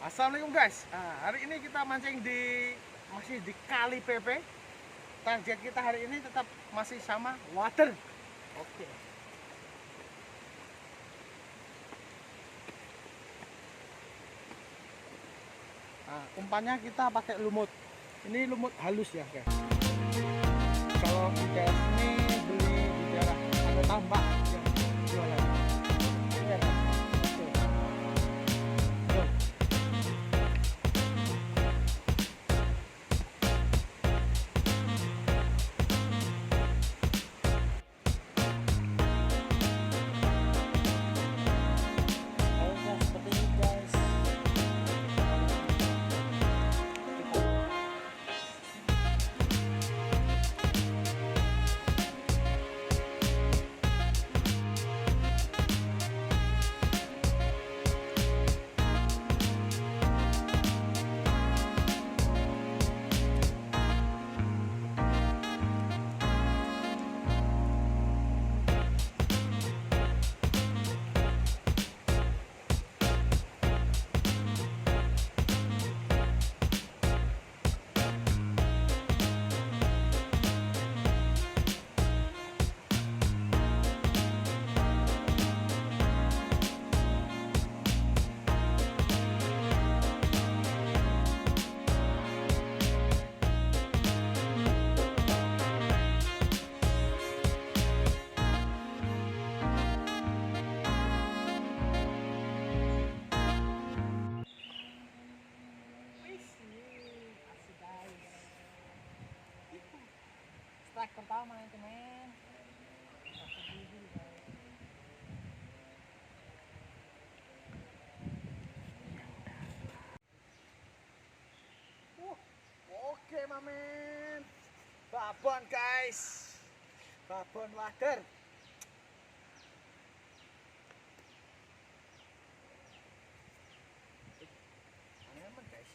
Assalamualaikum guys. Hari ini kita mancing masih di Kali PP. Target kita hari ini tetap masih sama water. Oke. Umpannya kita pakai lumut. Ini lumut halus ya guys. Kalau guys ini beli di daerah ada tambak yang jualan. Iya kan? Oke. Tuh. Harusnya seperti ini guys. Asik guys. Strike pertama itu men. Oke mamen. Babon guys. Babon wader. Aman guys.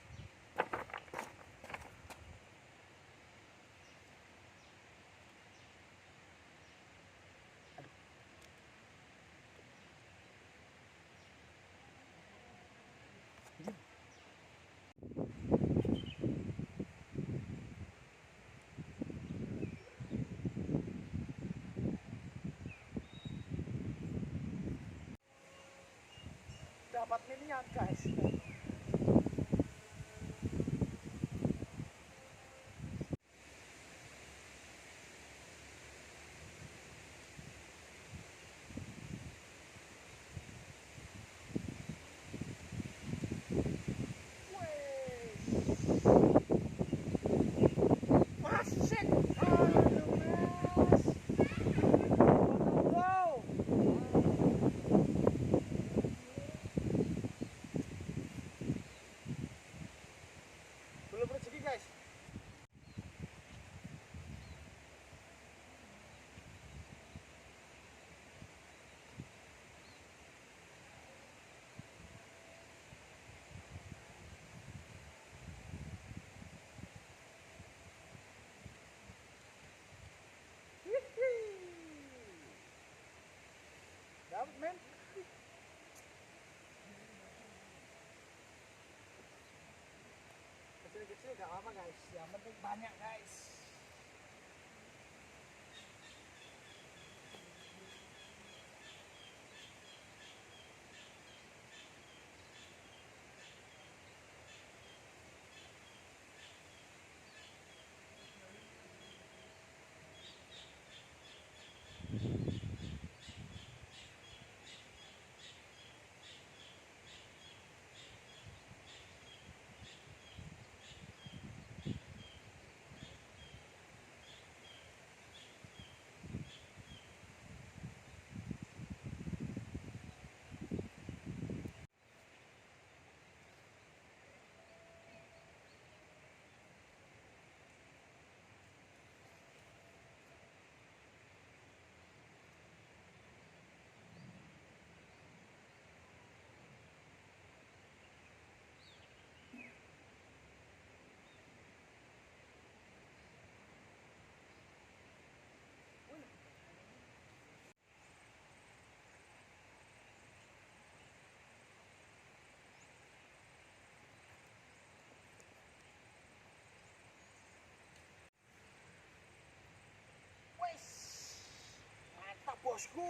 Dapat minion guys. Belum rezeki guys. Dapat men. Kecil-kecil gak apa-apa guys, yang penting banyak guys. bosku.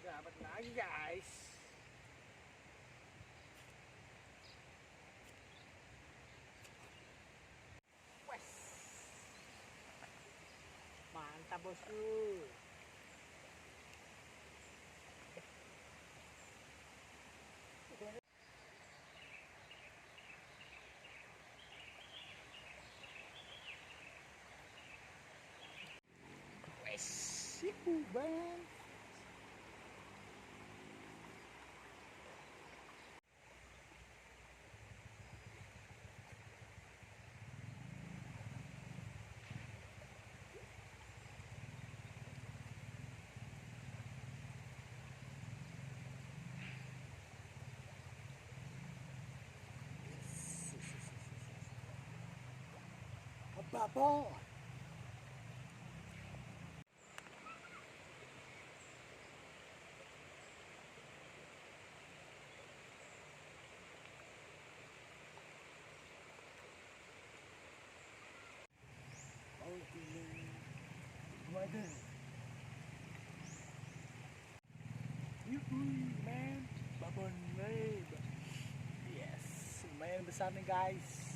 Dapat lagi guys. Wes. Mantap bosku. Wes, siku bang. Apa? Waduh. Man, babon nih. Yes, lumayan besar nih guys.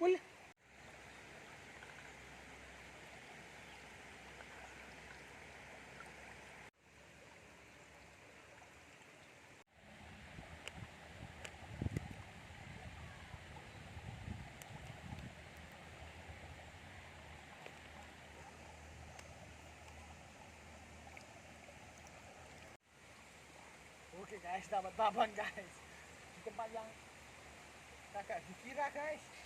Wala. Oke guys, dapat babon guys. Di tempat yang kakak dikira guys.